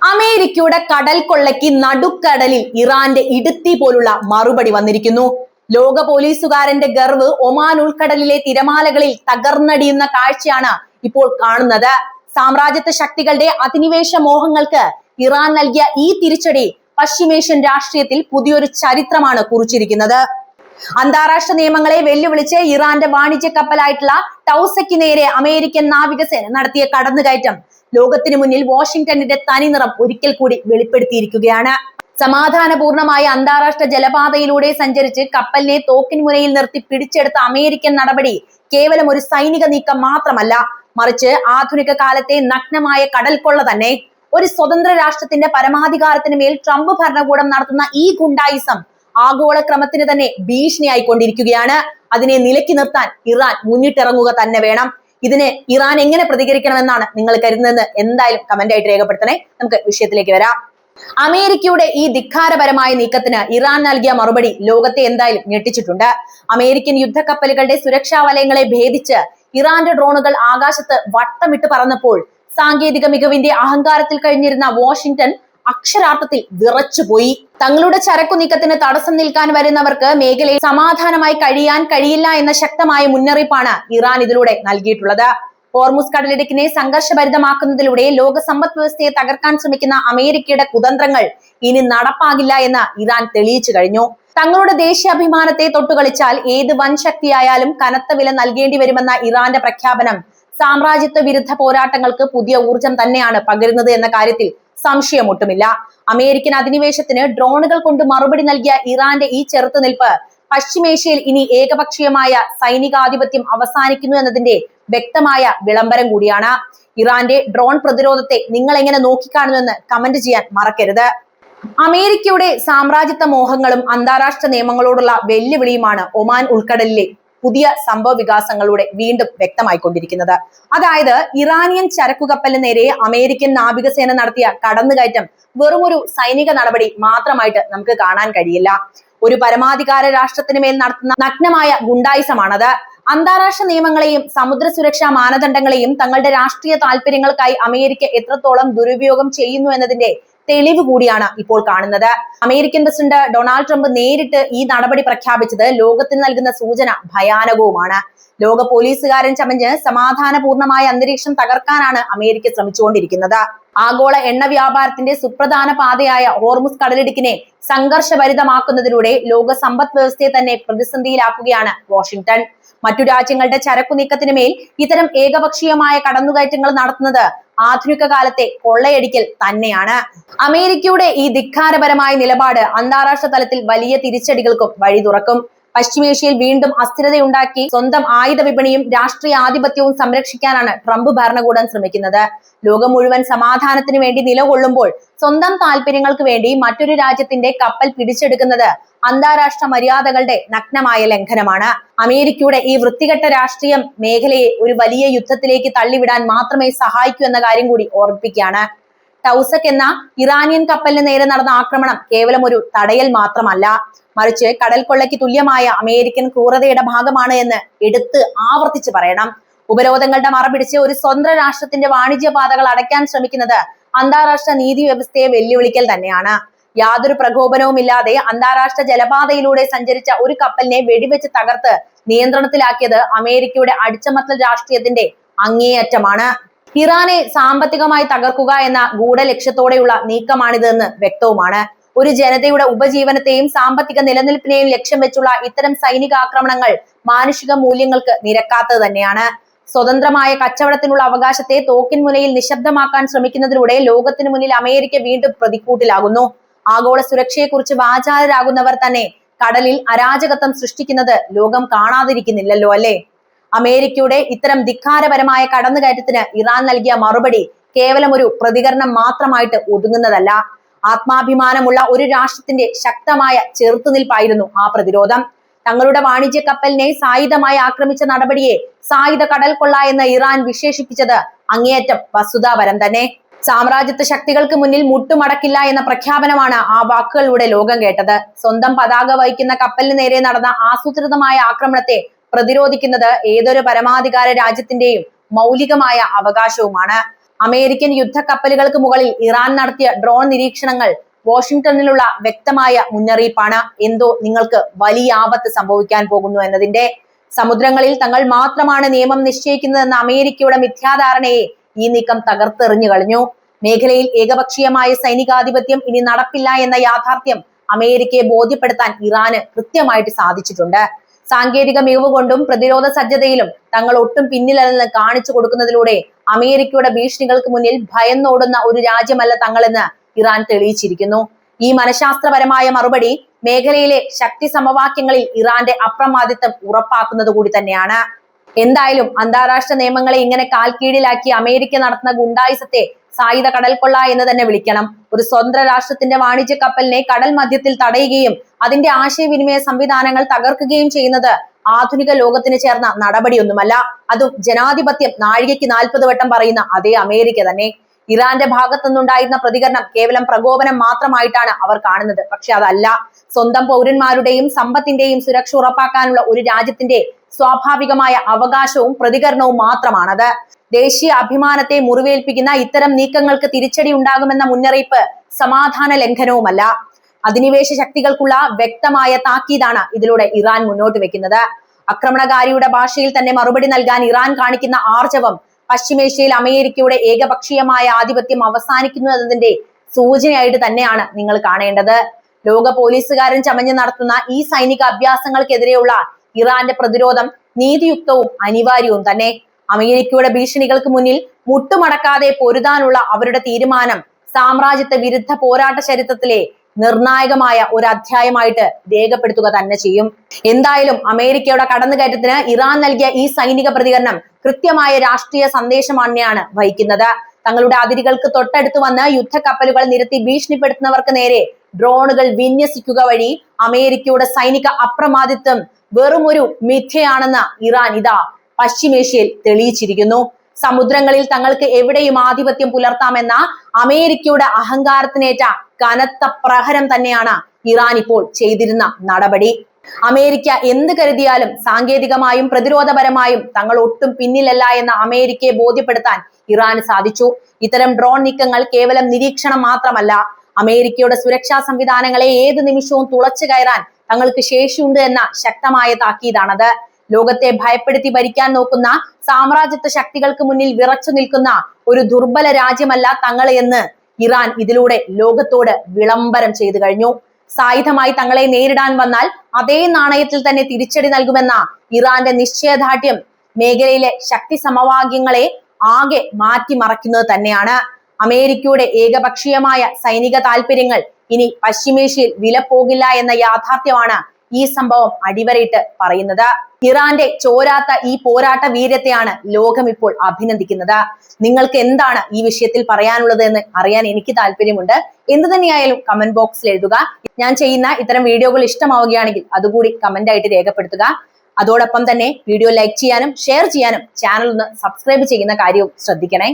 അമേരിക്കയുടെ കടൽ കൊള്ളയ്ക്ക് നടുക്കടലിൽ ഇറാന്റെ ഇടുത്തി പോലുള്ള മറുപടി വന്നിരിക്കുന്നു. ലോക പോലീസുകാരന്റെ ഗർവ് ഒമാൻ ഉൾക്കടലിലെ തിരമാലകളിൽ തകർന്നടിയുന്ന കാഴ്ചയാണ് ഇപ്പോൾ കാണുന്നത്. സാമ്രാജ്യത്വ ശക്തികളുടെ അധിനിവേശ മോഹങ്ങൾക്ക് ഇറാൻ നൽകിയ ഈ തിരിച്ചടി പശ്ചിമേഷ്യൻ രാഷ്ട്രീയത്തിൽ പുതിയൊരു ചരിത്രമാണ് കുറിച്ചിരിക്കുന്നത്. അന്താരാഷ്ട്ര നിയമങ്ങളെ വെല്ലുവിളിച്ച് ഇറാന്റെ വാണിജ്യ കപ്പലായിട്ടുള്ള ടൗസയ്ക്ക് നേരെ അമേരിക്കൻ നാവികസേന നടത്തിയ കടന്നുകയറ്റം ലോകത്തിന് മുന്നിൽ വാഷിംഗ്ടണിന്റെ തനിനിറം ഒരിക്കൽ കൂടി വെളിപ്പെടുത്തിയിരിക്കുകയാണ്. സമാധാനപൂർണമായ അന്താരാഷ്ട്ര ജലപാതയിലൂടെ സഞ്ചരിച്ച് കപ്പലിനെ തോക്കിൻ മുനയിൽ നിർത്തി പിടിച്ചെടുത്ത അമേരിക്കൻ നടപടി കേവലം ഒരു സൈനിക നീക്കം മാത്രമല്ല, മറിച്ച് ആധുനിക കാലത്തെ നഗ്നമായ കടൽ കൊള്ള തന്നെ. ഒരു സ്വതന്ത്ര രാഷ്ട്രത്തിന്റെ പരമാധികാരത്തിന് മേൽ ട്രംപ് ഭരണകൂടം നടത്തുന്ന ഈ ഗുണ്ടായിസം ആഗോള ക്രമത്തിന് തന്നെ ഭീഷണിയായിക്കൊണ്ടിരിക്കുകയാണ്. അതിനെ നിലയ്ക്ക് നിർത്താൻ ഇറാൻ മുന്നിട്ടിറങ്ങുക തന്നെ വേണം. ഇതിന് ഇറാൻ എങ്ങനെ പ്രതികരിക്കണമെന്നാണ് നിങ്ങൾ കരുതുന്നതെന്ന് എന്തായാലും കമന്റ് ആയിട്ട് രേഖപ്പെടുത്തണേ. നമുക്ക് വിഷയത്തിലേക്ക് വരാം. അമേരിക്കയുടെ ഈ ധിക്കാരപരമായ നീക്കത്തിന് ഇറാൻ നൽകിയ മറുപടി ലോകത്തെ എന്തായാലും ഞെട്ടിച്ചിട്ടുണ്ട്. അമേരിക്കൻ യുദ്ധക്കപ്പലുകളുടെ സുരക്ഷാ വലയങ്ങളെ ഭേദിച്ച് ഇറാന്റെ ഡ്രോണുകൾ ആകാശത്ത് വട്ടമിട്ട് പറന്നപ്പോൾ സാങ്കേതിക മികവിന്റെ അഹങ്കാരത്തിൽ കഴിഞ്ഞിരുന്ന വാഷിംഗ്ടൺ അക്ഷരാർത്ഥത്തിൽ വിറച്ചുപോയി. തങ്ങളുടെ ചരക്കു നീക്കത്തിന് തടസ്സം നിൽക്കാൻ വരുന്നവർക്ക് മേഖലയിൽ സമാധാനമായി കഴിയാൻ കഴിയില്ല എന്ന ശക്തമായ മുന്നറിയിപ്പാണ് ഇറാൻ ഇതിലൂടെ നൽകിയിട്ടുള്ളത്. ഹോർമുസ് കടലിടുക്കിനെ സംഘർഷഭരിതമാക്കുന്നതിലൂടെ ലോക സമ്പദ് വ്യവസ്ഥയെ തകർക്കാൻ ശ്രമിക്കുന്ന അമേരിക്കയുടെ കുതന്ത്രങ്ങൾ ഇനി നടപ്പാകില്ല എന്ന് ഇറാൻ തെളിയിച്ചു കഴിഞ്ഞു. തങ്ങളുടെ ദേശീയാഭിമാനത്തെ തൊട്ടുകളിച്ചാൽ ഏത് വൻ ശക്തിയായാലും കനത്ത വില നൽകേണ്ടി വരുമെന്ന ഇറാന്റെ പ്രഖ്യാപനം സാമ്രാജ്യത്വ വിരുദ്ധ പോരാട്ടങ്ങൾക്ക് പുതിയ ഊർജം തന്നെയാണ് പകരുന്നത് എന്ന കാര്യത്തിൽ സംശയമൊട്ടുമില്ല. അമേരിക്കൻ അധിനിവേശത്തിന് ഡ്രോണുകൾ കൊണ്ട് മറുപടി നൽകിയ ഇറാന്റെ ഈ ചെറുത്തുനിൽപ്പ് പശ്ചിമേഷ്യയിൽ ഇനി ഏകപക്ഷീയമായ സൈനികാധിപത്യം അവസാനിക്കുന്നു എന്നതിന്റെ വ്യക്തമായ വിളംബരം കൂടിയാണ്. ഇറാന്റെ ഡ്രോൺ പ്രതിരോധത്തെ നിങ്ങൾ എങ്ങനെ നോക്കിക്കാണുമെന്ന് കമന്റ് ചെയ്യാൻ മറക്കരുത്. അമേരിക്കയുടെ സാമ്രാജ്യത്വ മോഹങ്ങളും അന്താരാഷ്ട്ര നിയമങ്ങളോടുള്ള വെല്ലുവിളിയുമാണ് ഒമാൻ ഉൾക്കടലിലെ പുതിയ സംഭവ വികാസങ്ങളുടെ വീണ്ടും വ്യക്തമായിക്കൊണ്ടിരിക്കുന്നത്. അതായത് ഇറാനിയൻ ചരക്കുകപ്പലിന് നേരെ അമേരിക്കൻ നാവികസേന നടത്തിയ കടന്നുകയറ്റം വെറുമൊരു സൈനിക നടപടി മാത്രമായിട്ട് നമുക്ക് കാണാൻ കഴിയില്ല. ഒരു പരമാധികാര രാഷ്ട്രത്തിന് മേൽ നടത്തുന്ന നഗ്നമായ ഗുണ്ടായിസമാണത്. അന്താരാഷ്ട്ര നിയമങ്ങളെയും സമുദ്ര സുരക്ഷാ മാനദണ്ഡങ്ങളെയും തങ്ങളുടെ രാഷ്ട്രീയ താല്പര്യങ്ങൾക്കായി അമേരിക്ക എത്രത്തോളം ദുരുപയോഗം ചെയ്യുന്നു എന്നതിന്റെ തെളിവ് കൂടിയാണ് ഇപ്പോൾ കാണുന്നത്. അമേരിക്കൻ പ്രസിഡന്റ് ഡൊണാൾഡ് ട്രംപ് നേരിട്ട് ഈ നടപടി പ്രഖ്യാപിച്ചത് ലോകത്തിന് നൽകുന്ന സൂചന ഭയാനകവുമാണ്. ലോക പോലീസുകാരൻ ചമഞ്ഞ് സമാധാനപൂർണമായ അന്തരീക്ഷം തകർക്കാനാണ് അമേരിക്ക ശ്രമിച്ചുകൊണ്ടിരിക്കുന്നത്. ആഗോള എണ്ണ വ്യാപാരത്തിന്റെ സുപ്രധാന പാതയായ ഹോർമുസ് കടലിടുക്കിനെ സംഘർഷഭരിതമാക്കുന്നതിലൂടെ ലോക സമ്പദ് വ്യവസ്ഥയെ തന്നെ പ്രതിസന്ധിയിലാക്കുകയാണ് വാഷിംഗ്ടൺ. മറ്റു രാജ്യങ്ങളുടെ ചരക്കു നീക്കത്തിന് മേൽ ഇത്തരം ഏകപക്ഷീയമായ കടന്നുകയറ്റങ്ങൾ നടത്തുന്നത് ആധുനിക കാലത്തെ കൊള്ളയടിക്കൽ തന്നെയാണ്. അമേരിക്കയുടെ ഈ ധിക്കാരപരമായ നിലപാട് അന്താരാഷ്ട്ര തലത്തിൽ വലിയ തിരിച്ചടികൾക്കും വഴി തുറക്കും. പശ്ചിമേഷ്യയിൽ വീണ്ടും അസ്ഥിരതയുണ്ടാക്കി സ്വന്തം ആയുധ വിപണിയും രാഷ്ട്രീയ ആധിപത്യവും സംരക്ഷിക്കാനാണ് ട്രംപ് ഭരണകൂടം ശ്രമിക്കുന്നത്. ലോകം മുഴുവൻ സമാധാനത്തിന് വേണ്ടി നിലകൊള്ളുമ്പോൾ സ്വന്തം താല്പര്യങ്ങൾക്ക് വേണ്ടി മറ്റൊരു രാജ്യത്തിന്റെ കപ്പൽ പിടിച്ചെടുക്കുന്നത് അന്താരാഷ്ട്ര മര്യാദകളുടെ നഗ്നമായ ലംഘനമാണ്. അമേരിക്കയുടെ ഈ വൃത്തികെട്ട രാഷ്ട്രീയം മേഖലയെ ഒരു വലിയ യുദ്ധത്തിലേക്ക് തള്ളിവിടാൻ മാത്രമേ സഹായിക്കൂ എന്ന കാര്യം കൂടി ഓർമ്മിപ്പിക്കുകയാണ്. ടൗസക് എന്ന ഇറാനിയൻ കപ്പലിന് നേരെ നടന്ന ആക്രമണം കേവലം ഒരു തടയൽ മാത്രമല്ല, മറിച്ച് കടൽ കൊള്ളയ്ക്ക് തുല്യമായ അമേരിക്കൻ ക്രൂരതയുടെ ഭാഗമാണ് എന്ന് എടുത്ത് ആവർത്തിച്ച് പറയണം. ഉപരോധങ്ങളുടെ മറപിടിച്ച് ഒരു സ്വതന്ത്ര രാഷ്ട്രത്തിന്റെ വാണിജ്യ പാതകൾ അടയ്ക്കാൻ ശ്രമിക്കുന്നത് അന്താരാഷ്ട്ര നീതി വ്യവസ്ഥയെ വെല്ലുവിളിക്കൽ തന്നെയാണ്. യാതൊരു പ്രകോപനവുമില്ലാതെ അന്താരാഷ്ട്ര ജലപാതയിലൂടെ സഞ്ചരിച്ച ഒരു കപ്പലിനെ വെടിവെച്ച് തകർത്ത് നിയന്ത്രണത്തിലാക്കിയത് അമേരിക്കയുടെ അടിച്ചമർത്തൽ രാഷ്ട്രീയത്തിന്റെ അങ്ങേയറ്റമാണ്. ഇറാനെ സാമ്പത്തികമായി തകർക്കുക എന്ന ഗൂഢലക്ഷ്യത്തോടെയുള്ള നീക്കമാണിതെന്ന് വ്യക്തവുമാണ്. ഒരു ജനതയുടെ ഉപജീവനത്തെയും സാമ്പത്തിക നിലനിൽപ്പിനെയും ലക്ഷ്യം വെച്ചുള്ള ഇത്തരം സൈനിക ആക്രമണങ്ങൾ മാനുഷിക മൂല്യങ്ങൾക്ക് നിരക്കാത്തത് തന്നെയാണ്. സ്വതന്ത്രമായ കച്ചവടത്തിനുള്ള അവകാശത്തെ തോക്കിൻ മുനയിൽ നിശബ്ദമാക്കാൻ ശ്രമിക്കുന്നതിലൂടെ ലോകത്തിന് മുന്നിൽ അമേരിക്ക വീണ്ടും പ്രതിക്കൂട്ടിലാകുന്നു. ആഗോള സുരക്ഷയെക്കുറിച്ച് വാചാലരാകുന്നവർ തന്നെ കടലിൽ അരാജകത്വം സൃഷ്ടിക്കുന്നത് ലോകം കാണാതിരിക്കുന്നില്ലല്ലോ അല്ലേ? അമേരിക്കയുടെ ഇത്തരം ധിക്കാരപരമായ കടന്നുകയറ്റത്തിന് ഇറാൻ നൽകിയ മറുപടി കേവലം ഒരു പ്രതികരണം മാത്രമായിട്ട് ഒതുങ്ങുന്നതല്ല. ആത്മാഭിമാനമുള്ള ഒരു രാഷ്ട്രത്തിന്റെ ശക്തമായ ചെറുത്തുനിൽപ്പായിരുന്നു ആ പ്രതിരോധം. തങ്ങളുടെ വാണിജ്യ കപ്പലിനെ സായുധമായി ആക്രമിച്ച നടപടിയെ സായുധ കടൽ കൊള്ള എന്ന് ഇറാൻ വിശേഷിപ്പിച്ചത് അങ്ങേയറ്റം വസ്തുതാപരം തന്നെ. സാമ്രാജ്യത്വ ശക്തികൾക്ക് മുന്നിൽ മുട്ടുമടക്കില്ല എന്ന പ്രഖ്യാപനമാണ് ആ വാക്കുകളിലൂടെ ലോകം കേട്ടത്. സ്വന്തം പതാക വഹിക്കുന്ന കപ്പലിന് നേരെ നടന്ന ആസൂത്രിതമായ ആക്രമണത്തെ പ്രതിരോധിക്കുന്നത് ഏതൊരു പരമാധികാര രാജ്യത്തിന്റെയും മൗലികമായ അവകാശവുമാണ്. അമേരിക്കൻ യുദ്ധക്കപ്പലുകൾക്ക് മുകളിൽ ഇറാൻ നടത്തിയ ഡ്രോൺ നിരീക്ഷണങ്ങൾ വാഷിംഗ്ടണിലുള്ള വ്യക്തമായ മുന്നറിയിപ്പാണ്. എന്തോ നിങ്ങൾക്ക് വലിയ ആപത്ത് സംഭവിക്കാൻ പോകുന്നു എന്നതിന്റെ. സമുദ്രങ്ങളിൽ തങ്ങൾ മാത്രമാണ് നിയമം നിശ്ചയിക്കുന്നതെന്ന അമേരിക്കയുടെ മിഥ്യാധാരണയെ ഈ നീക്കം തകർത്തെറിഞ്ഞു കഴിഞ്ഞു. മേഖലയിൽ ഏകപക്ഷീയമായ സൈനികാധിപത്യം ഇനി നടപ്പില്ല എന്ന യാഥാർത്ഥ്യം അമേരിക്കയെ ബോധ്യപ്പെടുത്താൻ ഇറാന് കൃത്യമായിട്ട് സാധിച്ചിട്ടുണ്ട്. സാങ്കേതിക മികവ് കൊണ്ടും പ്രതിരോധ സജ്ജതയിലും തങ്ങൾ ഒട്ടും പിന്നിലല്ലെന്ന് കാണിച്ചു കൊടുക്കുന്നതിലൂടെ അമേരിക്കയുടെ ഭീഷണികൾക്ക് മുന്നിൽ ഭയന്നോടുന്ന ഒരു രാജ്യമല്ല തങ്ങളെന്ന് ഇറാൻ തെളിയിച്ചിരിക്കുന്നു. ഈ മനഃശാസ്ത്രപരമായ മറുപടി മേഖലയിലെ ശക്തി സമവാക്യങ്ങളിൽ ഇറാന്റെ അപ്രമാദിത്വം ഉറപ്പാക്കുന്നത് കൂടി തന്നെയാണ്. എന്തായാലും അന്താരാഷ്ട്ര നിയമങ്ങളെ ഇങ്ങനെ കാൽക്കീഴിലാക്കി അമേരിക്ക നടത്തുന്ന ഗുണ്ടായിസത്തെ സായുധ കടൽക്കൊള്ള എന്ന് തന്നെ വിളിക്കണം. ഒരു സ്വതന്ത്ര രാഷ്ട്രത്തിന്റെ വാണിജ്യ കപ്പലിനെ കടൽ മധ്യത്തിൽ തടയുകയും അതിന്റെ ആശയവിനിമയ സംവിധാനങ്ങൾ തകർക്കുകയും ചെയ്യുന്നത് ആധുനിക ലോകത്തിന് ചേർന്ന നടപടിയൊന്നുമല്ല. അതും ജനാധിപത്യം നാഴികയ്ക്ക് 40 വട്ടം പറയുന്ന അതേ അമേരിക്ക തന്നെ. ഇറാന്റെ ഭാഗത്തുനിന്നുണ്ടായിരുന്ന പ്രതികരണം കേവലം പ്രകോപനം മാത്രമായിട്ടാണ് അവർ കാണുന്നത്. പക്ഷെ അതല്ല. സ്വന്തം പൗരന്മാരുടെയും സമ്പത്തിന്റെയും സുരക്ഷ ഉറപ്പാക്കാനുള്ള ഒരു രാജ്യത്തിന്റെ സ്വാഭാവികമായ അവകാശവും പ്രതികരണവും മാത്രമാണത്. ദേശീയ അഭിമാനത്തെ മുറിവേൽപ്പിക്കുന്ന ഇത്തരം നീക്കങ്ങൾക്ക് തിരിച്ചടി ഉണ്ടാകുമെന്ന മുന്നറിയിപ്പ് സമാധാന ലംഘനവുമല്ല, അധിനിവേശ ശക്തികൾക്കുള്ള വ്യക്തമായ താക്കീതാണ് ഇതിലൂടെ ഇറാൻ മുന്നോട്ട് വെക്കുന്നത്. ആക്രമണകാരിയുടെ ഭാഷയിൽ തന്നെ മറുപടി നൽകാൻ ഇറാൻ കാണിക്കുന്ന ആർജവം പശ്ചിമേഷ്യയിൽ അമേരിക്കയുടെ ഏകപക്ഷീയമായ ആധിപത്യം അവസാനിക്കുന്നു എന്നതിന്റെ സൂചനയായിട്ട് തന്നെയാണ് നിങ്ങൾ കാണേണ്ടത്. ലോക പോലീസുകാരൻ ചമഞ്ഞ് നടത്തുന്ന ഈ സൈനിക അഭ്യാസങ്ങൾക്കെതിരെയുള്ള ഇറാന്റെ പ്രതിരോധം നീതിയുക്തവും അനിവാര്യവും തന്നെ. അമേരിക്കയുടെ ഭീഷണികൾക്ക് മുന്നിൽ മുട്ടുമടക്കാതെ പൊരുതാനുള്ള അവരുടെ തീരുമാനം സാമ്രാജ്യത്വ വിരുദ്ധ പോരാട്ട ചരിത്രത്തിലെ നിർണായകമായ ഒരു അധ്യായമായിട്ട് രേഖപ്പെടുത്തുക തന്നെ ചെയ്യും. എന്തായാലും അമേരിക്കയുടെ കടന്നുകയറ്റത്തിന് ഇറാൻ നൽകിയ ഈ സൈനിക പ്രതികരണം കൃത്യമായ രാഷ്ട്രീയ സന്ദേശം തന്നെയാണ് വഹിക്കുന്നത്. തങ്ങളുടെ അതിരുകൾക്ക് തൊട്ടടുത്ത് വന്ന് യുദ്ധക്കപ്പലുകൾ നിരത്തി ഭീഷണിപ്പെടുത്തുന്നവർക്ക് നേരെ ഡ്രോണുകൾ വിന്യസിക്കുക വഴി അമേരിക്കയുടെ സൈനിക അപ്രമാദിത്വം വെറുമൊരു മിഥ്യയാണെന്ന് ഇറാൻ ഇതാ പശ്ചിമേഷ്യയിൽ തെളിയിച്ചിരിക്കുന്നു. സമുദ്രങ്ങളിൽ തങ്ങൾക്ക് എവിടെയും ആധിപത്യം പുലർത്താമെന്ന അമേരിക്കയുടെ അഹങ്കാരത്തിനേറ്റ കനത്ത പ്രഹരം തന്നെയാണ് ഇറാൻ ഇപ്പോൾ ചെയ്തിരുന്ന നടപടി. അമേരിക്ക എന്ത് കരുതിയാലും സാങ്കേതികമായും പ്രതിരോധപരമായും തങ്ങൾ ഒട്ടും പിന്നിലല്ല എന്ന അമേരിക്കയെ ബോധ്യപ്പെടുത്താൻ ഇറാന് സാധിച്ചു. ഇത്തരം ഡ്രോൺ നീക്കങ്ങൾ കേവലം നിരീക്ഷണം മാത്രമല്ല, അമേരിക്കയുടെ സുരക്ഷാ സംവിധാനങ്ങളെ ഏത് നിമിഷവും തുളച്ചു കയറാൻ തങ്ങൾക്ക് ശേഷിയുണ്ട് എന്ന ശക്തമായ താക്കീതാണത്. ലോകത്തെ ഭയപ്പെടുത്തി ഭരിക്കാൻ നോക്കുന്ന സാമ്രാജ്യത്വ ശക്തികൾക്ക് മുന്നിൽ വിറച്ചു നിൽക്കുന്ന ഒരു ദുർബല രാജ്യമല്ല തങ്ങൾ എന്ന് ഇറാൻ ഇതിലൂടെ ലോകത്തോട് വിളംബരം ചെയ്തു കഴിഞ്ഞു. സായുധമായി തങ്ങളെ നേരിടാൻ വന്നാൽ അതേ നാണയത്തിൽ തന്നെ തിരിച്ചടി നൽകുമെന്ന ഇറാന്റെ നിശ്ചയദാർഢ്യം മേഖലയിലെ ശക്തി സമവാക്യങ്ങളെ ആകെ മാറ്റിമറിക്കുന്നത് തന്നെയാണ്. അമേരിക്കയുടെ ഏകപക്ഷീയമായ സൈനിക താല്പര്യങ്ങൾ ഇനി പശ്ചിമേഷ്യയിൽ വില പോകില്ല എന്ന യാഥാർത്ഥ്യമാണ് ഈ സംഭവം അടിവരയിട്ട് പറയുന്നത്. ഇറാന്റെ ചോരാത്ത ഈ പോരാട്ട വീര്യത്തെയാണ് ലോകം ഇപ്പോൾ അഭിനന്ദിക്കുന്നത്. നിങ്ങൾക്ക് എന്താണ് ഈ വിഷയത്തിൽ പറയാനുള്ളത് എന്ന് അറിയാൻ എനിക്ക് താല്പര്യമുണ്ട്. എന്ത് തന്നെയായാലും കമന്റ് ബോക്സിൽ എഴുതുക. ഞാൻ ചെയ്യുന്ന ഇത്തരം വീഡിയോകൾ ഇഷ്ടമാവുകയാണെങ്കിൽ അതുകൂടി കമന്റ് ആയിട്ട് രേഖപ്പെടുത്തുക. അതോടൊപ്പം തന്നെ വീഡിയോ ലൈക്ക് ചെയ്യാനും ഷെയർ ചെയ്യാനും ചാനൽ ഒന്ന് സബ്സ്ക്രൈബ് ചെയ്യുന്ന കാര്യവും ശ്രദ്ധിക്കണേ.